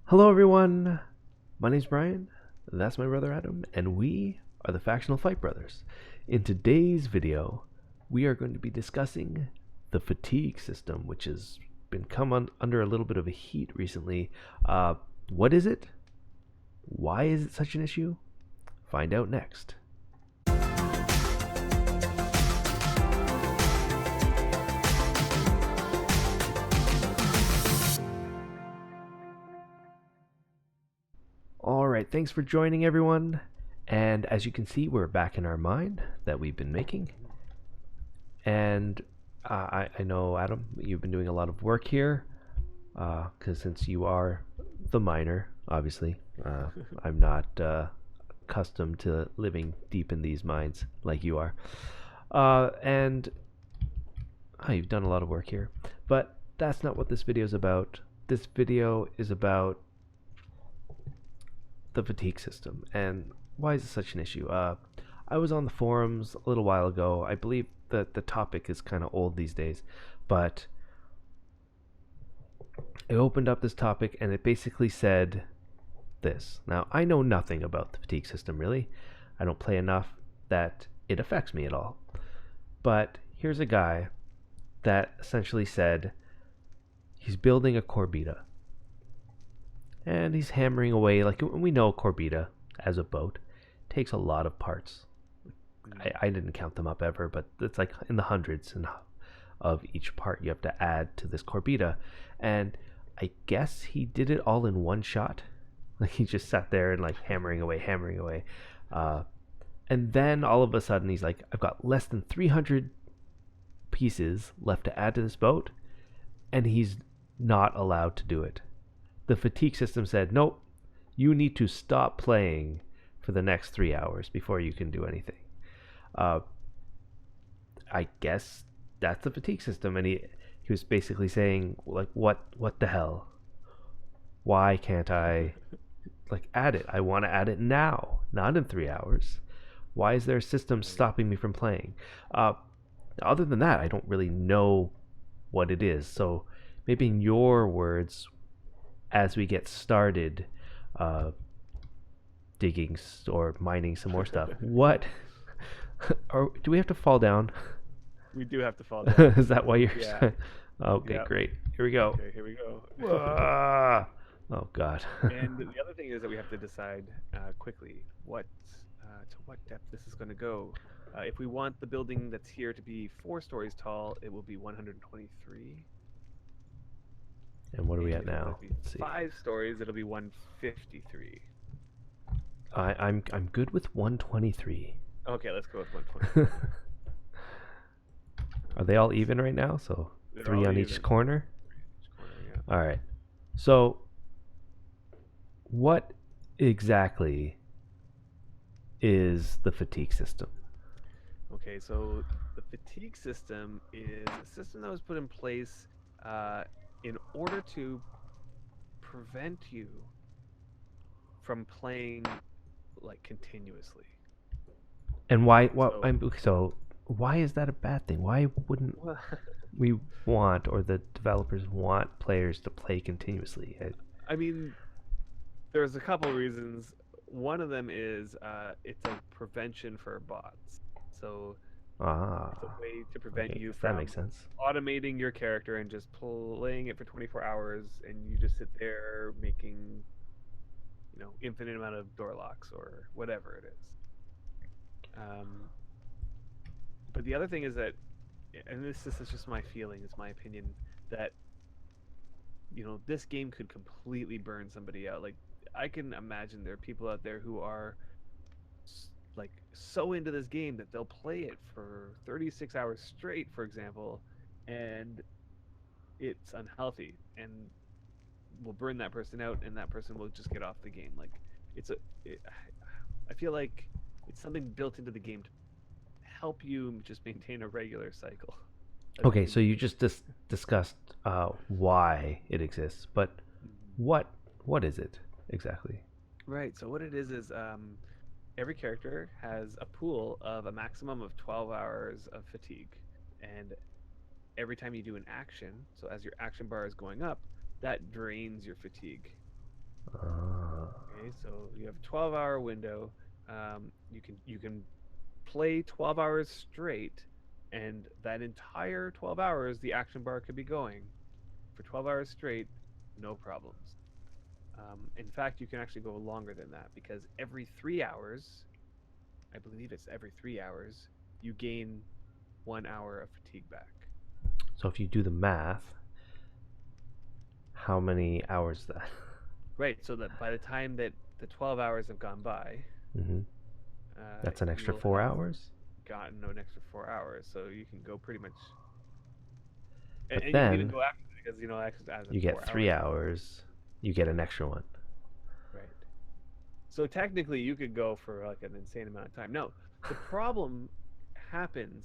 Hello, everyone. My name's Brian. That's my brother Adam, and we are the Factional Fight Brothers. In today's video, we are going to be discussing the fatigue system, which has been under a little bit of a heat recently. What is it? Why is it such an issue? Find out next. All right, thanks for joining, everyone. And as you can see, we're back in our mine that we've been making. And I know, Adam, you've been doing a lot of work here, because since you are the miner, obviously, I'm not accustomed to living deep in these mines like you are. And you've done a lot of work here. But that's not what this video is about. This video is about the fatigue system and why is it such an issue. I was on the forums a little while ago. I believe that the topic is kind of old these days, but I opened up this topic and it basically said this. Now, I know nothing about the fatigue system really. I don't play enough that it affects me at all. But here's a guy that essentially said he's building a Corbetta. And he's hammering away. Like, we know Corbetta as a boat takes a lot of parts. I didn't count them up ever, but it's like in the hundreds of each part you have to add to this Corbetta. And I guess he did it all in one shot. Like, he just sat there and like hammering away. And then all of a sudden he's like, I've got less than 300 pieces left to add to this boat. And he's not allowed to do it. The fatigue system said, nope, you need to stop playing for the next 3 hours before you can do anything. I guess that's the fatigue system. And he was basically saying, like, what the hell? Why can't I like add it? I want to add it now, not in 3 hours. Why is there a system stopping me from playing? Other than that, I don't really know what it is. So maybe in your words, as we get started digging or mining some more stuff, what or do we have to fall down? We do have to fall down. Is that why you're Yeah. okay? Yep. Great, here we go. Okay, here we go. Oh god. And the other thing is that we have to decide quickly to what depth this is going to go. If we want the building that's here to be 4 stories tall, it will be 123. And what are we And at if we want now? it to be Let's see. 5 stories, it'll be 153. I'm good with 123. Okay, let's go with 120. Are they all even right now? So They're 3 all on even. each corner. Each corner, yeah. All right. So what exactly is the fatigue system? Okay, so the fatigue system is a system that was put in place in order to prevent you from playing like continuously. And why? So, So why is that a bad thing? Why wouldn't well, we want, or the developers want, players to play continuously? I mean, there's a couple reasons. One of them is it's a prevention for bots. So it's a Ah, way to prevent okay, you that makes from sense. automating your character and just playing it for 24 hours, and you just sit there making infinite amount of door locks or whatever it is. Um, but the other thing is that, and this is just my feeling, it's my opinion, that this game could completely burn somebody out. Like, I can imagine there are people out there who are like so into this game that they'll play it for 36 hours straight, for example, and it's unhealthy and will burn that person out, and that person will just get off the game. Like, it's a it, I feel like it's something built into the game to help you just maintain a regular cycle of Okay, so you gaming. just discussed why it exists, but Mhm. what what is it exactly? Right. So what it is every character has a pool of a maximum of 12 hours of fatigue, and every time you do an action, so as your action bar is going up, that drains your fatigue. Okay, so you have a 12-hour window. You can play 12 hours straight, and that entire 12 hours, the action bar could be going for 12 hours straight, no problems. In fact, you can actually go longer than that because every 3 hours, I believe it's every 3 hours, you gain 1 hour of fatigue back. So if you do the math, how many hours is that? Right, so that by the time that the 12 hours have gone by, Mm-hmm. That's an you extra will 4 hours. gotten an extra 4 hours. So you can go pretty much, But and you can even then go after that because actually as a you get 4 hours, 3 hours. You get an extra one. right? So technically, you could go for like an insane amount of time. No, the problem happens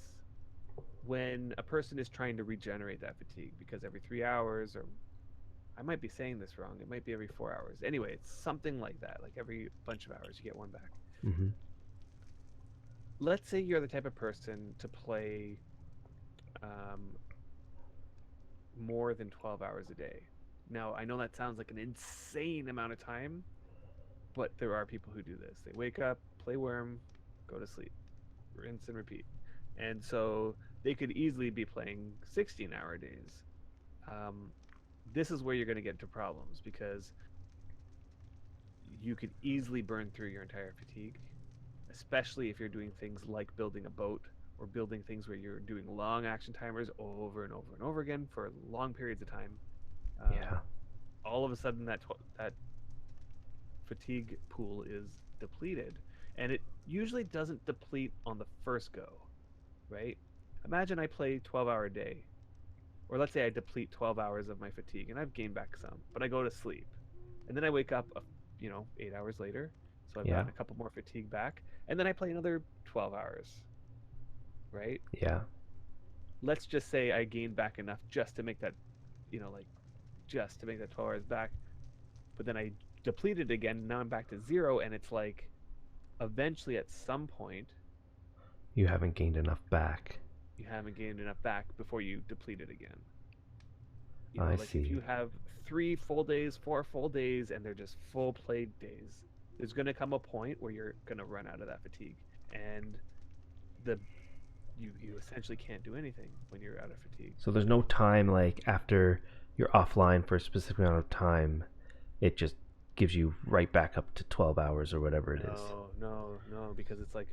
when a person is trying to regenerate that fatigue because every 3 hours, or I might be saying this wrong, it might be every 4 hours. Anyway, it's something like that. Like every bunch of hours, you get one back. Mm-hmm. Let's say you're the type of person to play um, more than 12 hours a day. Now, I know that sounds like an insane amount of time, but there are people who do this. They wake up, play Wurm, go to sleep, rinse and repeat. And so they could easily be playing 16-hour days. Um, this is where you're going to get into problems because you could easily burn through your entire fatigue, especially if you're doing things like building a boat or building things where you're doing long action timers over and over and over again for long periods of time. Yeah. All of a sudden, that fatigue pool is depleted, and it usually doesn't deplete on the first go, right? Imagine I play 12-hour day, or let's say I deplete 12 hours of my fatigue, and I've gained back some, but I go to sleep, and then I wake up, 8 hours later, so I've Yeah. gotten a couple more fatigue back, and then I play another 12 hours, right? Yeah. Let's just say I gained back enough just to make that, like just to make that 12 hours back, but then I depleted again. Now I'm back to zero, and it's like eventually at some point You haven't gained enough back. you haven't gained enough back before you deplete it again. I Like if you see. have 3 full days, 4 full days, and they're just full played days, there's going to come a point where you're going to run out of that fatigue, and the you essentially can't do anything when you're out of fatigue. So there's no time like after you're offline for a specific amount of time, it just gives you right back up to 12 hours or whatever it is, No, no, no, because it's like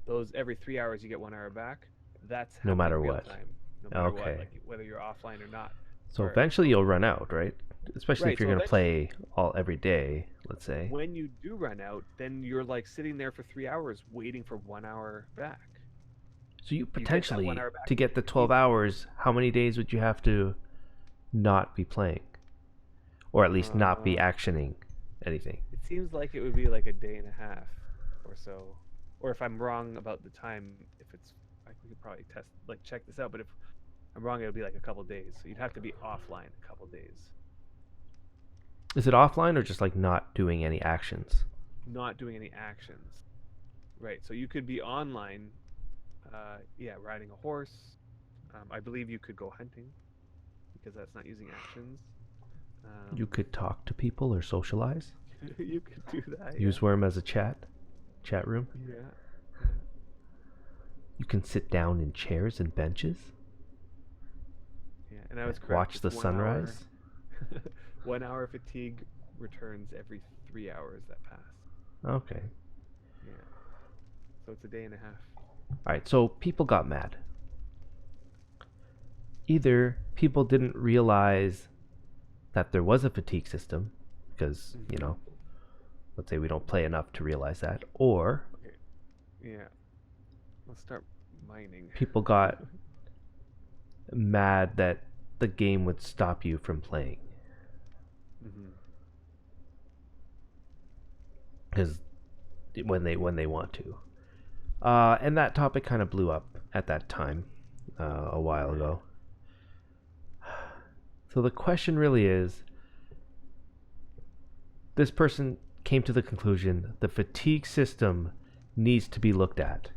those every 3 hours you get 1 hour back. That's no happening matter real what. time, no matter what, Okay. like whether you're offline or not. So Or eventually you'll run out, right? Especially right, if you're so going to eventually, play all every day, let's say. when you do run out, then you're like sitting there for 3 hours waiting for 1 hour back. So you You get that one potentially, hour back to get the 12 easily. hours, how many days would you have to not be playing? Or at least not be Uh, actioning anything? it seems like it would be like a day and a half or so. Or if I'm wrong about the time, if it's like we could probably test like check this out, but if I'm wrong, it'll be like a couple days. So you'd have to be offline a couple days, Is it offline or just like not doing any actions? not doing any actions. Right. So you could be online, yeah, riding a horse. I believe you could go hunting because that's not using actions. You Um, could talk to people or socialize. you could do that, yeah. Use Wurm as a chat room. Yeah. You can sit down in chairs and benches. Yeah, and I was correct. Watch It's the 1 hour. sunrise. 1 hour fatigue returns every 3 hours that pass. Okay. Yeah. So it's a day and a half. All right. So people got mad. Either people didn't realize that there was a fatigue system because, Mm-hmm. let's say we don't play enough to realize that, or Okay. Yeah. Let's start mining. people got mad that the game would stop you from playing Mm-hmm. because when they want to. And that topic kind of blew up at that time, a while ago. So the question really is, this person came to the conclusion the fatigue system needs to be looked at.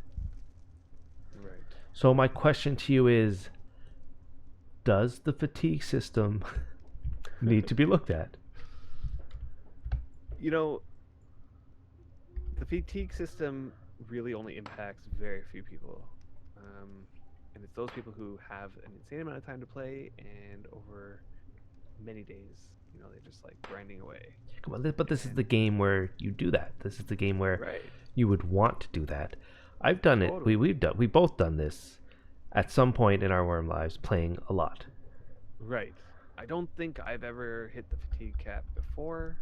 Right. So my question to you is, does the fatigue system need to be looked at? You know, the fatigue system really only impacts very few people. Um, and it's those people who have an insane amount of time to play and over many days, they're just like grinding away. Come on, but this is And the game where you do that. This is the game where right, you would want to do that. I've done it. totally. We both done this at some point in our Worm lives, playing a lot. Right. I don't think I've ever hit the fatigue cap before.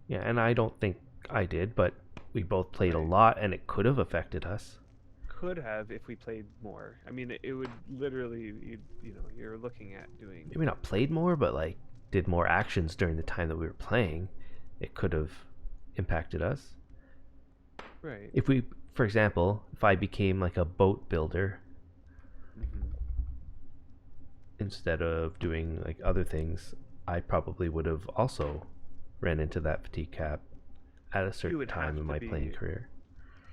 Yeah, and I don't think I did, but we both played a Right. lot, and it could have affected us. Could have if we played more. I mean, it would literally, you're looking at doing. Maybe not played more, but like did more actions during the time that we were playing. It could have impacted us. Right. If we, for example, if I became like a boat builder Hmm. instead of doing like other things, I probably would have also ran into that fatigue cap at a certain would time have in to my be- playing career.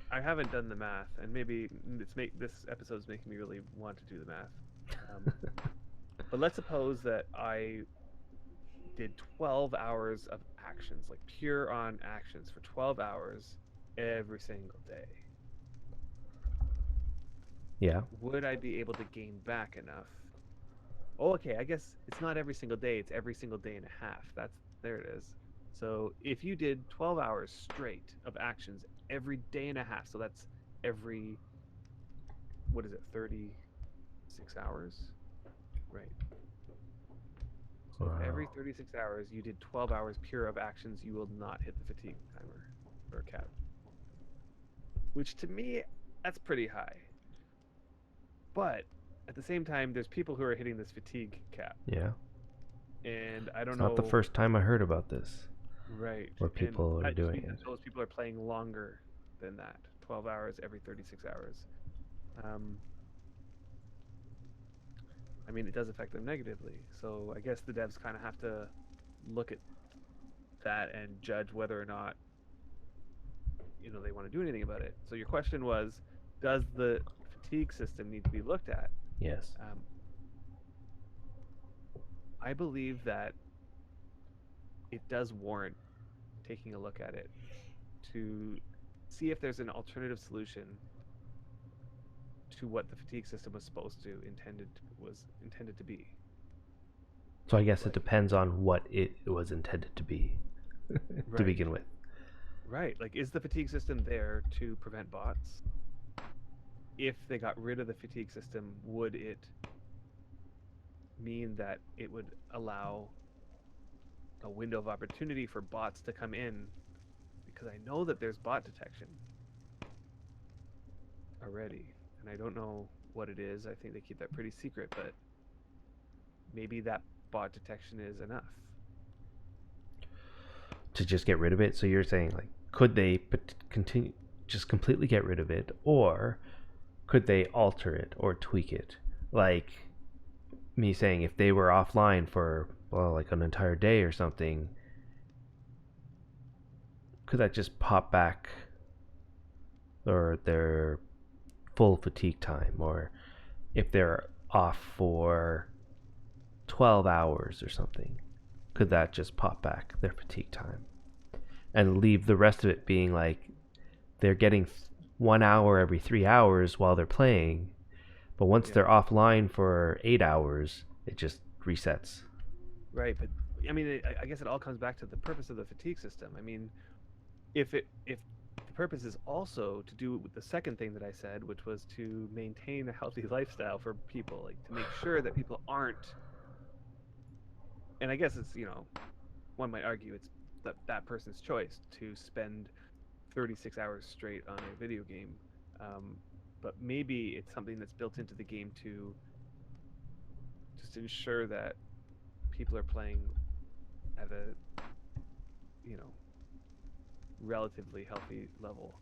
I haven't done the math, and maybe this episode's making me really want to do the math. Um, but let's suppose that I did 12 hours of actions, like pure on actions for 12 hours every single day. Yeah. Would I be able to gain back enough? Oh, okay. I guess it's not every single day. It's every single day and a half. There it is. So if you did 12 hours straight of actions every day and a half, so that's every, what is it, 36 hours? Right. So Wow. every 36 hours, you did 12 hours pure of actions, you will not hit the fatigue timer or cap. Which to me, that's pretty high. But at the same time, there's people who are hitting this fatigue cap. Yeah. And I don't It's know. not the first time I heard about this. Right. Where people are doing it. Those people are playing longer than that. 12 hours every 36 hours. I mean, it does affect them negatively. So I guess the devs kind of have to look at that and judge whether or not they want to do anything about it. So your question was, does the fatigue system need to be looked at? Yes. I believe that it does warrant taking a look at it to see if there's an alternative solution to what the fatigue system was intended to be. So I guess it depends on what it was intended to be to Right. begin with. Right. Like, is the fatigue system there to prevent bots? If they got rid of the fatigue system, would it mean that it would allow a window of opportunity for bots to come in? Because I know that there's bot detection already, and I don't know what it is. I think they keep that pretty secret, but maybe that bot detection is enough. To just get rid of it? So you're saying, like, could they continue, just completely get rid of it, or could they alter it or tweak it? Like me saying, if they were offline for, well, like an entire day or something, could that just pop back, or their full fatigue time? Or if they're off for 12 hours or something, could that just pop back their fatigue time and leave the rest of it being like they're getting 1 hour every 3 hours while they're playing, but once they're offline for 8 hours, it just resets? Right, but I mean, I guess it all comes back to the purpose of the fatigue system. I mean, if the purpose is also to do with the second thing that I said, which was to maintain a healthy lifestyle for people, like to make sure that people aren't, and I guess it's, one might argue it's that person's choice to spend 36 hours straight on a video game, but maybe it's something that's built into the game to just ensure that people are playing at a relatively healthy level.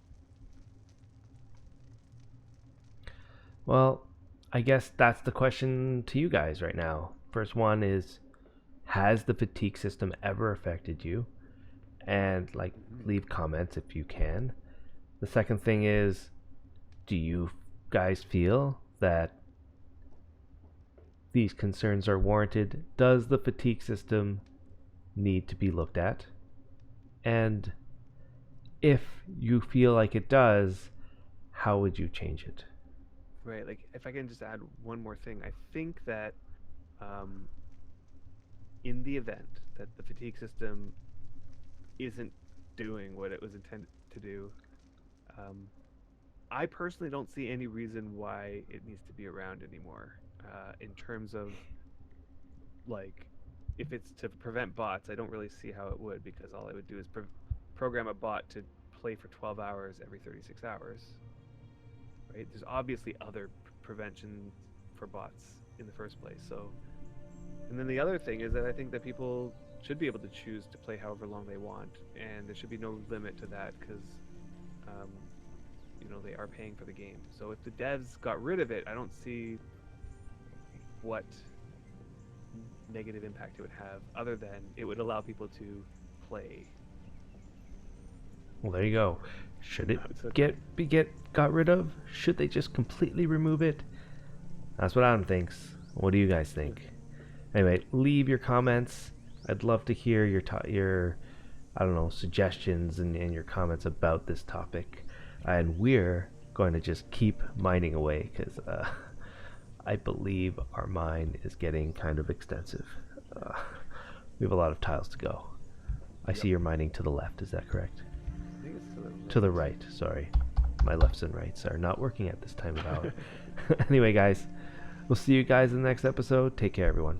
Well, I guess that's the question to you guys right now. First one is, has the fatigue system ever affected you? And leave comments if you can. The second thing is, do you guys feel that these concerns are warranted? Does the fatigue system need to be looked at? And if you feel like it does, how would you change it? Right. Like, if I can just add one more thing, I think that um, in the event that the fatigue system isn't doing what it was intended to do, um, I personally don't see any reason why it needs to be around anymore. In terms of, like, if it's to prevent bots, I don't really see how it would, because all I would do is program a bot to play for 12 hours every 36 hours. Right? There's obviously other prevention for bots in the first place. So, and then the other thing is that I think that people should be able to choose to play however long they want, and there should be no limit to that, because um, they are paying for the game. So if the devs got rid of it, I don't see what negative impact it would have, other than it would allow people to play. Well, there you go. Should it Okay. get got rid of? Should they just completely remove it? That's what Adam thinks. What do you guys think? Anyway, leave your comments. I'd love to hear your I don't know, suggestions and your comments about this topic. And we're going to just keep mining away, because I believe our mine is getting kind of extensive. We have a lot of tiles to go. I see you're mining to the left. Is that correct? I think it's To the right. Sorry. My lefts and rights are not working at this time of hour. Anyway, guys, we'll see you guys in the next episode. Take care, everyone.